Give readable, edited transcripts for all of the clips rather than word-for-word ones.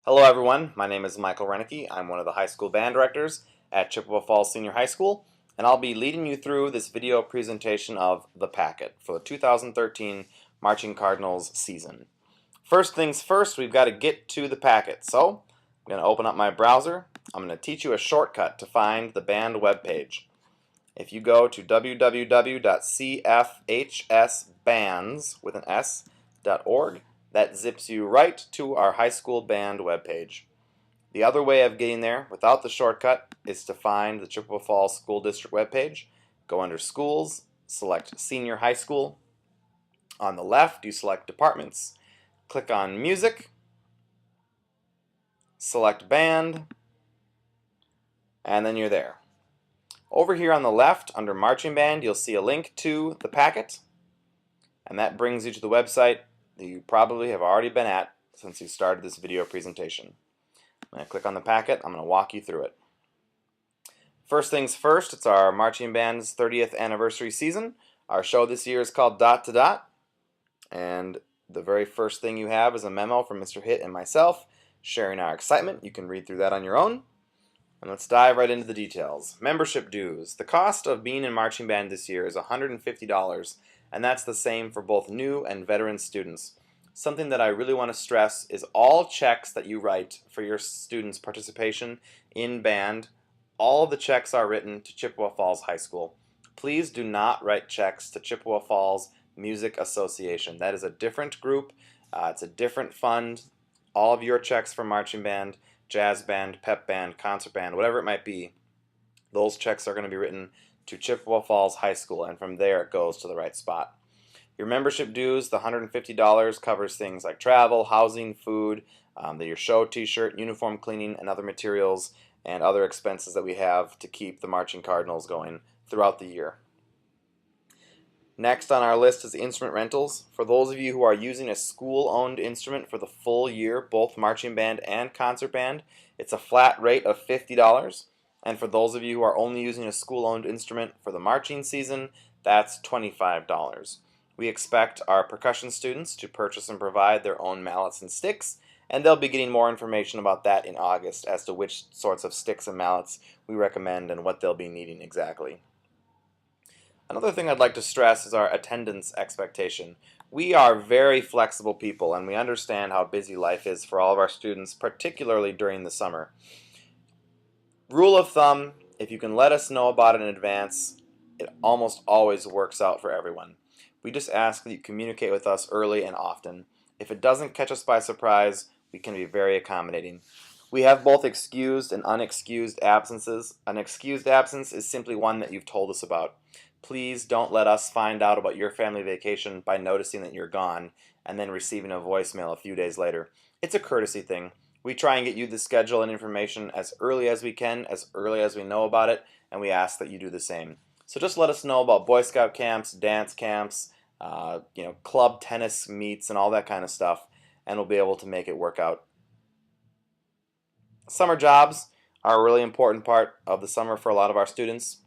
Hello everyone, my name is Michael Renicky. I'm one of the high school band directors at Chippewa Falls Senior High School, and I'll be leading you through this video presentation of The Packet for the 2013 Marching Cardinals season. First things first, we've got to get to the packet. So, I'm going to open up my browser. I'm going to teach you a shortcut to find the band webpage. If you go to www.cfhsbands.org, that zips you right to our high school band webpage. The other way of getting there without the shortcut is to find the Chippewa Falls School District webpage. Go under Schools, select Senior High School. On the left, you select Departments. Click on Music, select Band, and then you're there. Over here on the left, under Marching Band, you'll see a link to the packet, and that brings you to the website that you probably have already been at since you started this video presentation. I'm going to click on the packet. I'm going to walk you through it. First things first, it's our marching band's 30th anniversary season. Our show this year is called Dot to Dot, and the very first thing you have is a memo from Mr. Hitt and myself sharing our excitement. You can read through that on your own. And let's dive right into the details. Membership dues. The cost of being in marching band this year is $150, and that's the same for both new and veteran students. Something that I really want to stress is all checks that you write for your students' participation in band, all of the checks are written to Chippewa Falls High School. Please do not write checks to Chippewa Falls Music Association. That is a different group. It's a different fund. All of your checks for marching band, jazz band, pep band, concert band, whatever it might be, those checks are going to be written to Chippewa Falls High School, and from there it goes to the right spot. Your membership dues, the $150, covers things like travel, housing, food, your show t-shirt, uniform cleaning, and other materials, and other expenses that we have to keep the Marching Cardinals going throughout the year. Next on our list is instrument rentals. For those of you who are using a school-owned instrument for the full year, both marching band and concert band, it's a flat rate of $50. And for those of you who are only using a school-owned instrument for the marching season, that's $25. We expect our percussion students to purchase and provide their own mallets and sticks, and they'll be getting more information about that in August as to which sorts of sticks and mallets we recommend and what they'll be needing exactly. Another thing I'd like to stress is our attendance expectation. We are very flexible people, and we understand how busy life is for all of our students, particularly during the summer. Rule of thumb, if you can let us know about it in advance, it almost always works out for everyone. We just ask that you communicate with us early and often. If it doesn't catch us by surprise, we can be very accommodating. We have both excused and unexcused absences. An excused absence is simply one that you've told us about. Please don't let us find out about your family vacation by noticing that you're gone and then receiving a voicemail a few days later. It's a courtesy thing. We try and get you the schedule and information as early as we can, as early as we know about it, and we ask that you do the same. So just let us know about Boy Scout camps, dance camps, club tennis meets and all that kind of stuff, and we'll be able to make it work out. Summer jobs are a really important part of the summer for a lot of our students.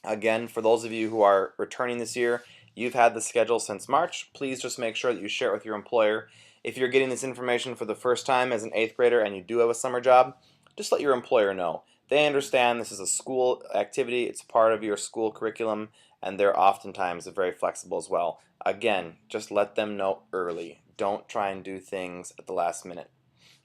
Again, for those of you who are returning this year, you've had the schedule since March. Please just make sure that you share it with your employer. If you're getting this information for the first time as an 8th grader and you do have a summer job, just let your employer know. They understand this is a school activity, it's part of your school curriculum, and they're oftentimes very flexible as well. Again, just let them know early. Don't try and do things at the last minute.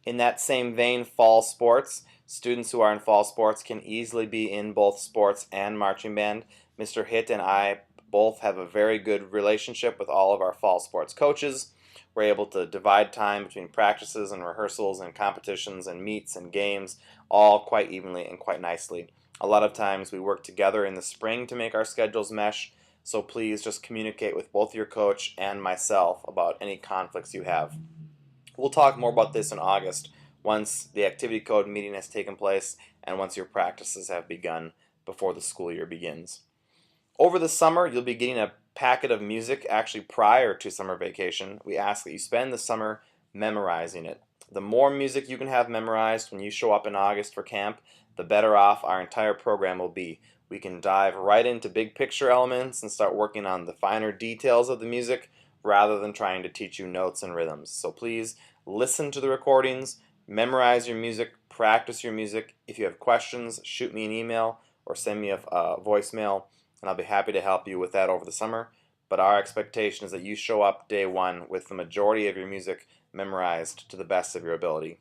In that same vein, fall sports. Students who are in fall sports can easily be in both sports and marching band. Mr. Hitt and I both have a very good relationship with all of our fall sports coaches. We're able to divide time between practices and rehearsals and competitions and meets and games all quite evenly and quite nicely. A lot of times we work together in the spring to make our schedules mesh, so please just communicate with both your coach and myself about any conflicts you have. We'll talk more about this in August once the activity code meeting has taken place and once your practices have begun before the school year begins. Over the summer, you'll be getting a packet of music actually prior to summer vacation. We ask that you spend the summer memorizing it. The more music you can have memorized when you show up in August for camp, the better off our entire program will be. We can dive right into big picture elements and start working on the finer details of the music rather than trying to teach you notes and rhythms. So please listen to the recordings, Memorize your music, practice your music. If you have questions, shoot me an email or send me a voicemail, and I'll be happy to help you with that over the summer. But our expectation is that you show up day one with the majority of your music memorized to the best of your ability.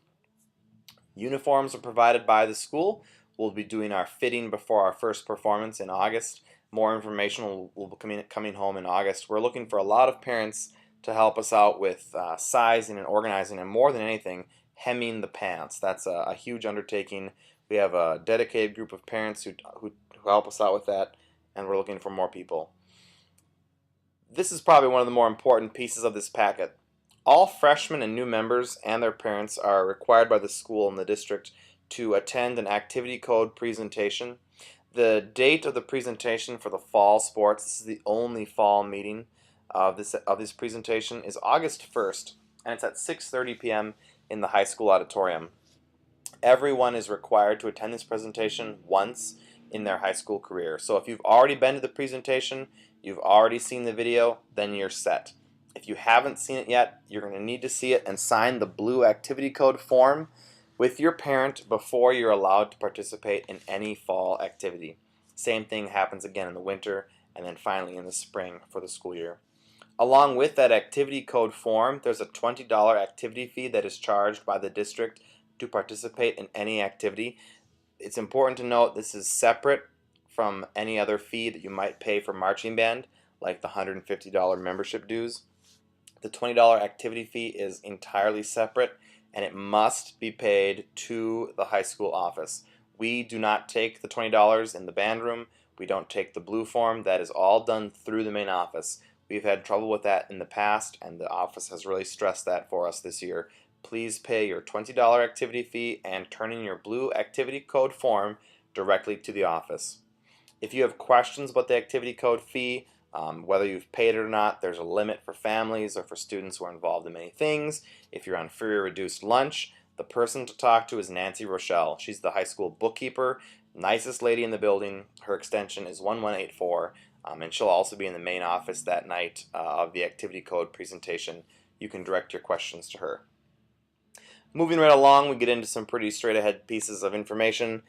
Uniforms are provided by the school. We'll be doing our fitting before our first performance in August. More information will be coming home in August. We're looking for a lot of parents to help us out with sizing and organizing, and more than anything, hemming the pants. That's a huge undertaking. We have a dedicated group of parents who help us out with that, and we're looking for more people. This is probably one of the more important pieces of this packet. All freshmen and new members and their parents are required by the school and the district to attend an activity code presentation. The date of the presentation for the fall sports, this is the only fall meeting of this presentation, is August 1st, and it's at 6:30 p.m. in the high school auditorium. Everyone is required to attend this presentation once in their high school career. So if you've already been to the presentation, you've already seen the video, then you're set. If you haven't seen it yet, you're going to need to see it and sign the blue activity code form with your parent before you're allowed to participate in any fall activity. Same thing happens again in the winter and then finally in the spring for the school year. Along with that activity code form, there's a $20 activity fee that is charged by the district to participate in any activity. It's important to note this is separate from any other fee that you might pay for marching band, like the $150 membership dues. The $20 activity fee is entirely separate, and it must be paid to the high school office. We do not take the $20 in the band room. We don't take the blue form. That is all done through the main office. We've had trouble with that in the past, and the office has really stressed that for us this year. Please pay your $20 activity fee and turn in your blue activity code form directly to the office. If you have questions about the activity code fee, whether you've paid it or not, there's a limit for families or for students who are involved in many things. If you're on free or reduced lunch, the person to talk to is Nancy Rochelle. She's the high school bookkeeper, nicest lady in the building. Her extension is 1184, and she'll also be in the main office that night of the activity code presentation. You can direct your questions to her. Moving right along, we get into some pretty straight ahead pieces of information.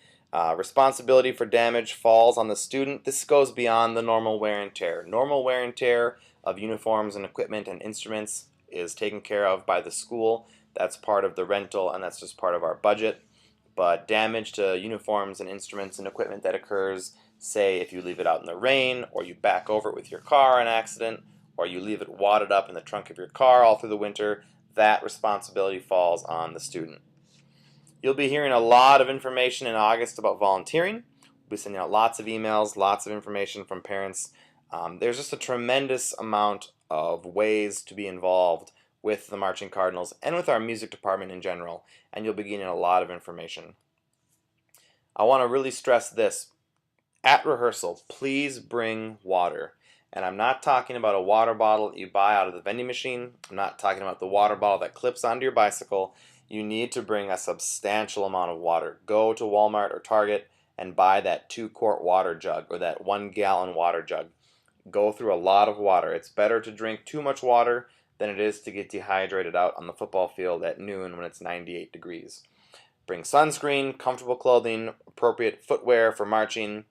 Responsibility for damage falls on the student. This goes beyond the normal wear and tear. Normal wear and tear of uniforms and equipment and instruments is taken care of by the school. That's part of the rental, and that's just part of our budget. But damage to uniforms and instruments and equipment that occurs, say if you leave it out in the rain, or you back over it with your car on accident, or you leave it wadded up in the trunk of your car all through the winter, that responsibility falls on the student. You'll be hearing a lot of information in August about volunteering. We'll be sending out lots of emails, lots of information from parents. There's just a tremendous amount of ways to be involved with the Marching Cardinals and with our music department in general, and you'll be getting a lot of information. I want to really stress this. At rehearsal, please bring water. And I'm not talking about a water bottle that you buy out of the vending machine. I'm not talking about the water bottle that clips onto your bicycle. You need to bring a substantial amount of water. Go to Walmart or Target and buy that 2-quart water jug or that 1-gallon water jug. Go through a lot of water. It's better to drink too much water than it is to get dehydrated out on the football field at noon when it's 98 degrees. Bring sunscreen, comfortable clothing, appropriate footwear for marching.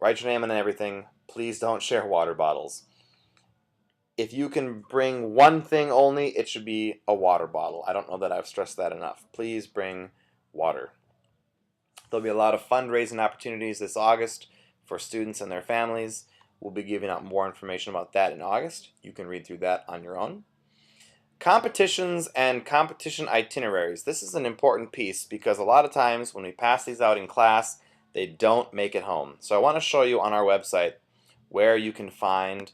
Write your name on everything. Please don't share water bottles. If you can bring one thing only, it should be a water bottle. I don't know that I've stressed that enough. Please bring water. There'll be a lot of fundraising opportunities this August for students and their families. We'll be giving out more information about that in August. You can read through that on your own. Competitions and competition itineraries. This is an important piece because a lot of times when we pass these out in class, they don't make it home. So I want to show you on our website where you can find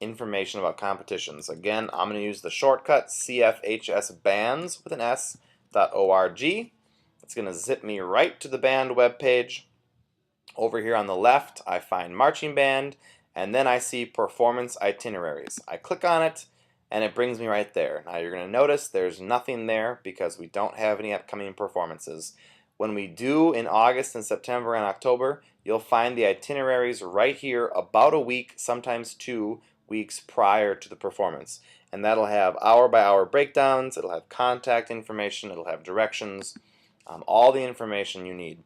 information about competitions. Again, I'm going to use the shortcut cfhsbands with an s.org. It's going to zip me right to the band webpage. Over here on the left, I find marching band, and then I see performance itineraries. I click on it, and it brings me right there. Now you're going to notice there's nothing there because we don't have any upcoming performances. When we do in August and September and October, you'll find the itineraries right here about a week, sometimes 2, weeks prior to the performance. And that'll have hour-by-hour breakdowns, it'll have contact information, it'll have directions, all the information you need.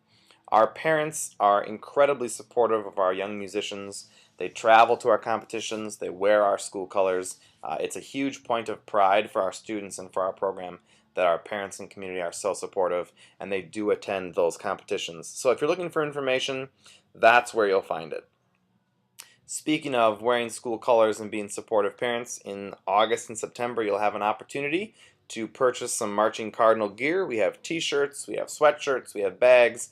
Our parents are incredibly supportive of our young musicians. They travel to our competitions, they wear our school colors. It's a huge point of pride for our students and for our program that our parents and community are so supportive, and they do attend those competitions. So if you're looking for information, that's where you'll find it. Speaking of wearing school colors and being supportive parents, in August and September you'll have an opportunity to purchase some Marching Cardinal gear. We have t-shirts, we have sweatshirts, we have bags.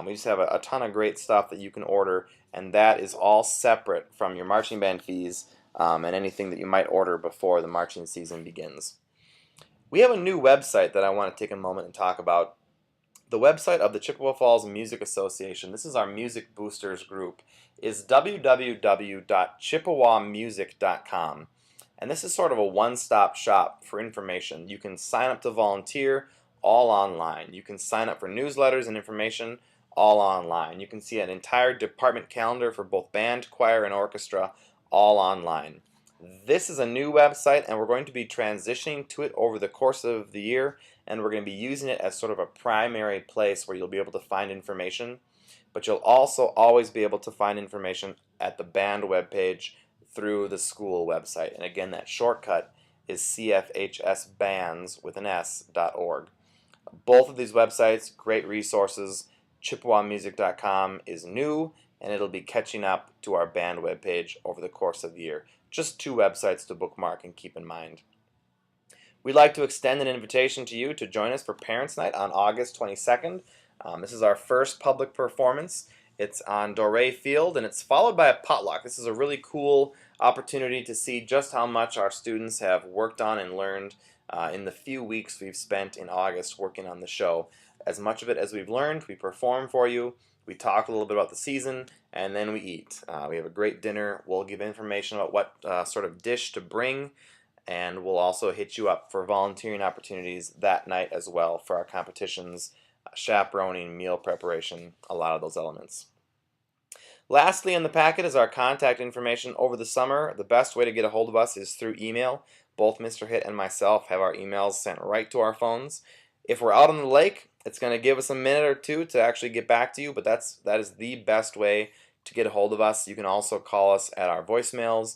We just have a ton of great stuff that you can order, and that is all separate from your marching band fees and anything that you might order before the marching season begins. We have a new website that I want to take a moment and talk about. The website of the Chippewa Falls Music Association, this is our Music Boosters group, is www.chippewamusic.com. And this is sort of a one-stop shop for information. You can sign up to volunteer all online. You can sign up for newsletters and information all online. You can see an entire department calendar for both band, choir, and orchestra all online. This is a new website, and we're going to be transitioning to it over the course of the year, and we're going to be using it as sort of a primary place where you'll be able to find information, but you'll also always be able to find information at the band webpage through the school website. And again, that shortcut is cfhsbands.org. Both of these websites, great resources. ChippewaMusic.com is new, and it'll be catching up to our band webpage over the course of the year. Just two websites to bookmark and keep in mind. We'd like to extend an invitation to you to join us for Parents' Night on August 22nd. This is our first public performance. It's on Doré Field, and it's followed by a potluck. This is a really cool opportunity to see just how much our students have worked on and learned in the few weeks we've spent in August working on the show. As much of it as we've learned, we perform for you. We talk a little bit about the season, and then we eat. We have a great dinner. We'll give information about what sort of dish to bring, and we'll also hit you up for volunteering opportunities that night as well for our competitions, chaperoning, meal preparation, a lot of those elements. Lastly in the packet is our contact information over the summer. The best way to get a hold of us is through email. Both Mr. Hitt and myself have our emails sent right to our phones. If we're out on the lake, it's going to give us a minute or two to actually get back to you, but that is the best way to get a hold of us. You can also call us at our voicemails.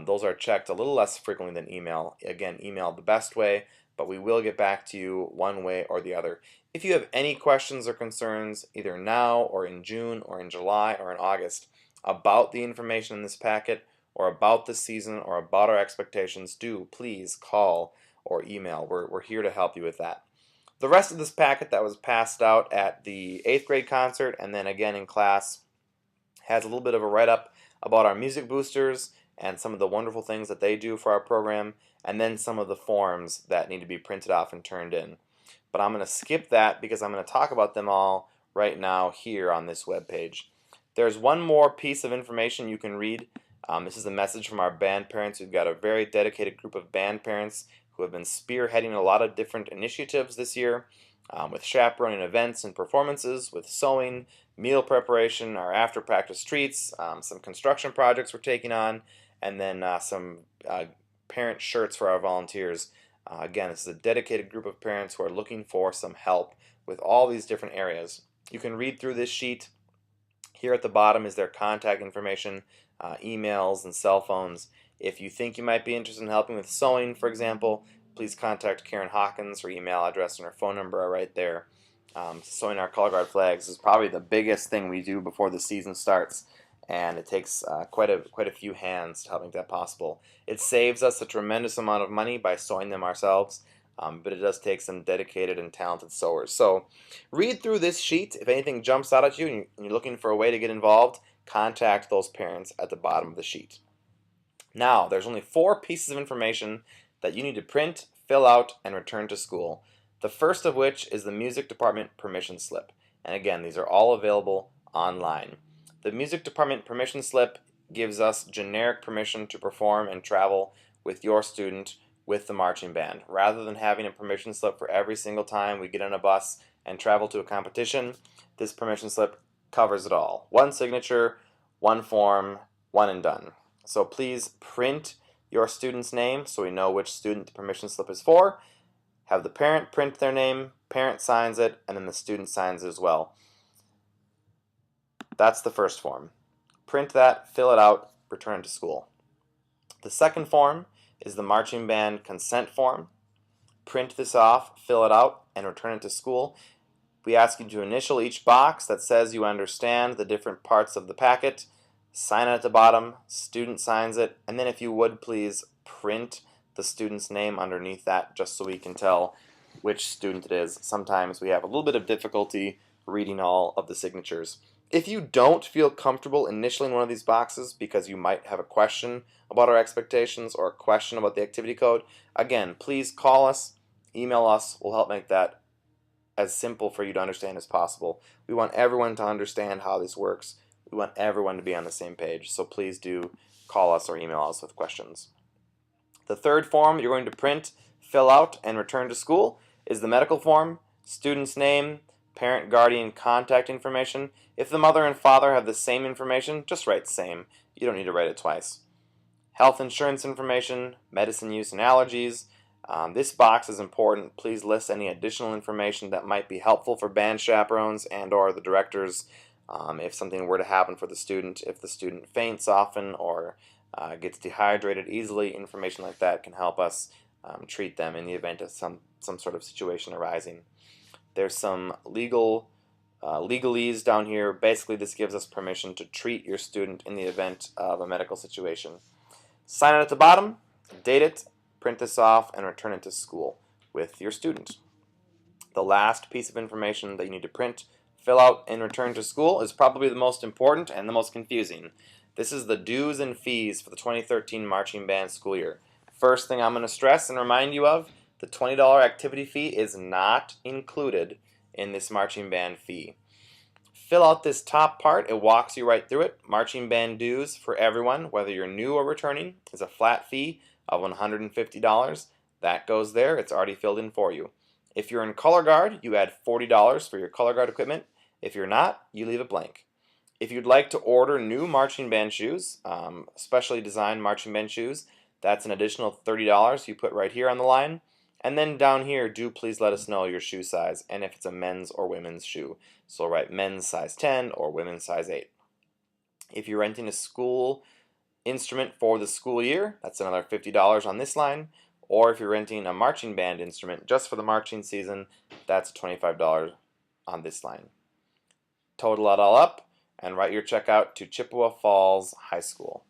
Those are checked a little less frequently than email. Again, email the best way, but we will get back to you one way or the other. If you have any questions or concerns, either now or in June or in July or in August, about the information in this packet or about the season or about our expectations, do please call or email. We're here to help you with that. The rest of this packet that was passed out at the 8th grade concert and then again in class has a little bit of a write-up about our music boosters and some of the wonderful things that they do for our program, and then some of the forms that need to be printed off and turned in. But I'm going to skip that because I'm going to talk about them all right now here on this webpage. There's one more piece of information you can read. This is a message from our band parents. We've got a very dedicated group of band parents who have been spearheading a lot of different initiatives this year with chaperoning events and performances, with sewing, meal preparation, our after practice treats, some construction projects we're taking on, and then some parent shirts for our volunteers. Again, this is a dedicated group of parents who are looking for some help with all these different areas. You can read through this sheet. Here at the bottom is their contact information, emails and cell phones. If you think you might be interested in helping with sewing, for example, please contact Karen Hawkins. Her email address and her phone number are right there. Sewing our color guard flags is probably the biggest thing we do before the season starts, and it takes quite a few hands to help make that possible. It saves us a tremendous amount of money by sewing them ourselves, but it does take some dedicated and talented sewers. So read through this sheet. If anything jumps out at you and you're looking for a way to get involved, contact those parents at the bottom of the sheet. Now, there's only 4 pieces of information that you need to print, fill out, and return to school. The first of which is the music department permission slip. And again, these are all available online. The music department permission slip gives us generic permission to perform and travel with your student with the marching band. Rather than having a permission slip for every single time we get on a bus and travel to a competition, this permission slip covers it all. One signature, one form, one and done. So please print your student's name so we know which student the permission slip is for. Have the parent print their name, parent signs it, and then the student signs it as well. That's the first form. Print that, fill it out, return it to school. The second form is the marching band consent form. Print this off, fill it out, and return it to school. We ask you to initial each box that says you understand the different parts of the packet, sign it at the bottom, student signs it, and then if you would please print the student's name underneath that just so we can tell which student it is. Sometimes we have a little bit of difficulty reading all of the signatures. If you don't feel comfortable initialing one of these boxes because you might have a question about our expectations or a question about the activity code, again, please call us, email us. We'll help make that as simple for you to understand as possible. We want everyone to understand how this works. We want everyone to be on the same page. So please do call us or email us with questions. The third form you're going to print, fill out, and return to school is the medical form, student's name, parent, guardian, contact information. If the mother and father have the same information, just write same. You don't need to write it twice. Health insurance information, medicine use and allergies. This box is important. Please list any additional information that might be helpful for band chaperones and or the directors if something were to happen for the student, if the student faints often or gets dehydrated easily. Information like that can help us treat them in the event of some sort of situation arising. There's some legalese down here. Basically, this gives us permission to treat your student in the event of a medical situation. Sign it at the bottom, date it, print this off, and return it to school with your student. The last piece of information that you need to print, fill out, and return to school is probably the most important and the most confusing. This is the dues and fees for the 2013 marching band school year. First thing I'm going to stress and remind you of, the $20 activity fee is not included in this marching band fee. Fill out this top part. It walks you right through it. Marching band dues for everyone, whether you're new or returning, is a flat fee of $150. That goes there. It's already filled in for you. If you're in color guard, you add $40 for your color guard equipment. If you're not, you leave it blank. If you'd like to order new marching band shoes, specially designed marching band shoes, that's an additional $30 you put right here on the line. And then down here, do please let us know your shoe size and if it's a men's or women's shoe. So write men's size 10 or women's size 8. If you're renting a school instrument for the school year, that's another $50 on this line. Or if you're renting a marching band instrument just for the marching season, that's $25 on this line. Total it all up and write your check out to Chippewa Falls High School.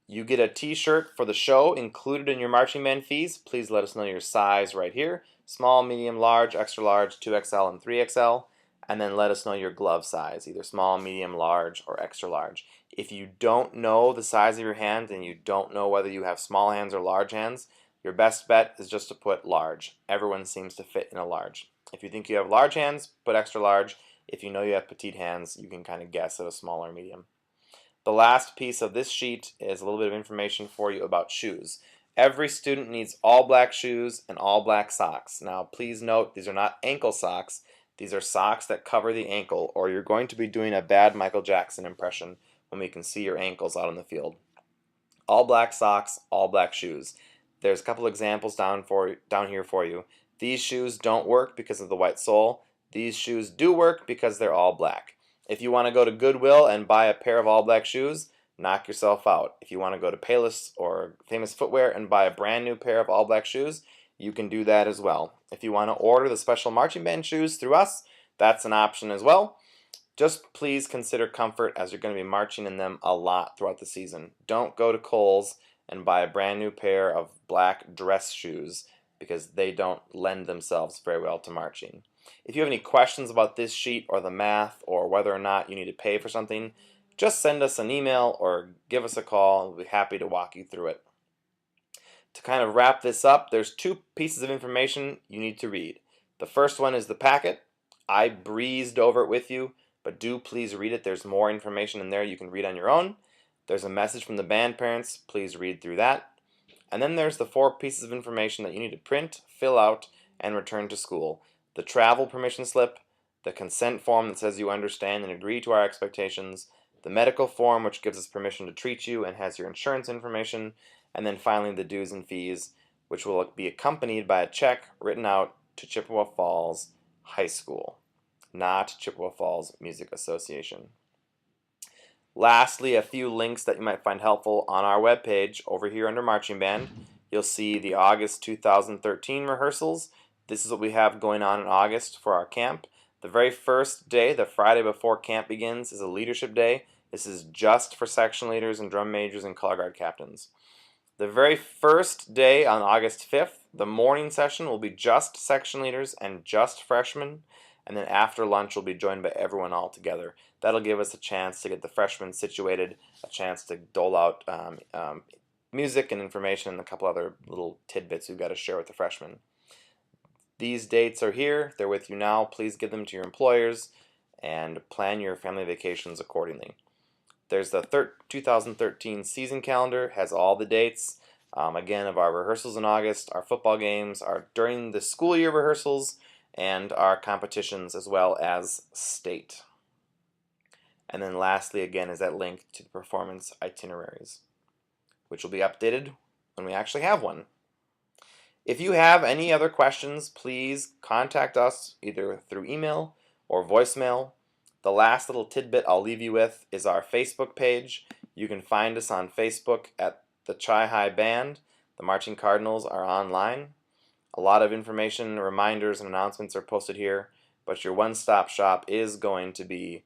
You get a t-shirt for the show included in your marching band fees. Please let us know your size right here. Small, medium, large, extra large, 2XL, and 3XL. And then let us know your glove size, either small, medium, large, or extra large. If you don't know the size of your hand and you don't know whether you have small hands or large hands, your best bet is just to put large. Everyone seems to fit in a large. If you think you have large hands, put extra large. If you know you have petite hands, you can kind of guess at a small or medium. The last piece of this sheet is a little bit of information for you about shoes. Every student needs all black shoes and all black socks. Now please note these are not ankle socks. These are socks that cover the ankle, or you're going to be doing a bad Michael Jackson impression when we can see your ankles out on the field. All black socks, all black shoes. There's a couple examples down here for you. These shoes don't work because of the white sole. These shoes do work because they're all black. If you want to go to Goodwill and buy a pair of all black shoes, knock yourself out. If you want to go to Payless or Famous Footwear and buy a brand new pair of all black shoes, you can do that as well. If you want to order the special marching band shoes through us, that's an option as well. Just please consider comfort as you're going to be marching in them a lot throughout the season. Don't go to Kohl's and buy a brand new pair of black dress shoes because they don't lend themselves very well to marching. If you have any questions about this sheet or the math or whether or not you need to pay for something, just send us an email or give us a call and we'll be happy to walk you through it. To kind of wrap this up, there's two pieces of information you need to read. The first one is the packet. I breezed over it with you, but do please read it. There's more information in there you can read on your own. There's a message from the band parents. Please read through that. And then there's the 4 pieces of information that you need to print, fill out, and return to school. The travel permission slip, the consent form that says you understand and agree to our expectations, the medical form, which gives us permission to treat you and has your insurance information, and then finally the dues and fees, which will be accompanied by a check written out to Chippewa Falls High School, not Chippewa Falls Music Association. Lastly, a few links that you might find helpful on our webpage. Over here under Marching Band, you'll see the August 2013 rehearsals. This is what we have going on in August for our camp. The very first day, the Friday before camp begins, is a leadership day. This is just for section leaders and drum majors and color guard captains. The very first day on August 5th, the morning session will be just section leaders and just freshmen, and then after lunch we'll be joined by everyone all together. That'll give us a chance to get the freshmen situated, a chance to dole out music and information and a couple other little tidbits we've got to share with the freshmen. These dates are here. They're with you now. Please give them to your employers and plan your family vacations accordingly. There's the 2013 season calendar, has all the dates, again, of our rehearsals in August, our football games, our during the school year rehearsals, and our competitions as well as state. And then lastly, again, is that link to the performance itineraries, which will be updated when we actually have one. If you have any other questions, please contact us either through email or voicemail. The last little tidbit I'll leave you with is our Facebook page. You can find us on Facebook at the Chi-Hi Band. The Marching Cardinals are online. A lot of information, reminders, and announcements are posted here, but your one-stop shop is going to be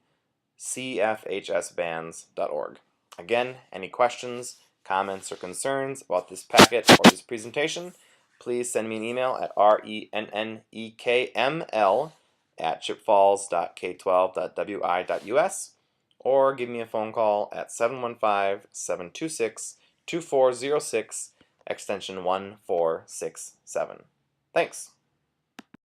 cfhsbands.org. Again, any questions, comments, or concerns about this packet or this presentation, please send me an email at rennekml@chipfalls.k12.wi.us or give me a phone call at 715-726-2406, extension 1467. Thanks.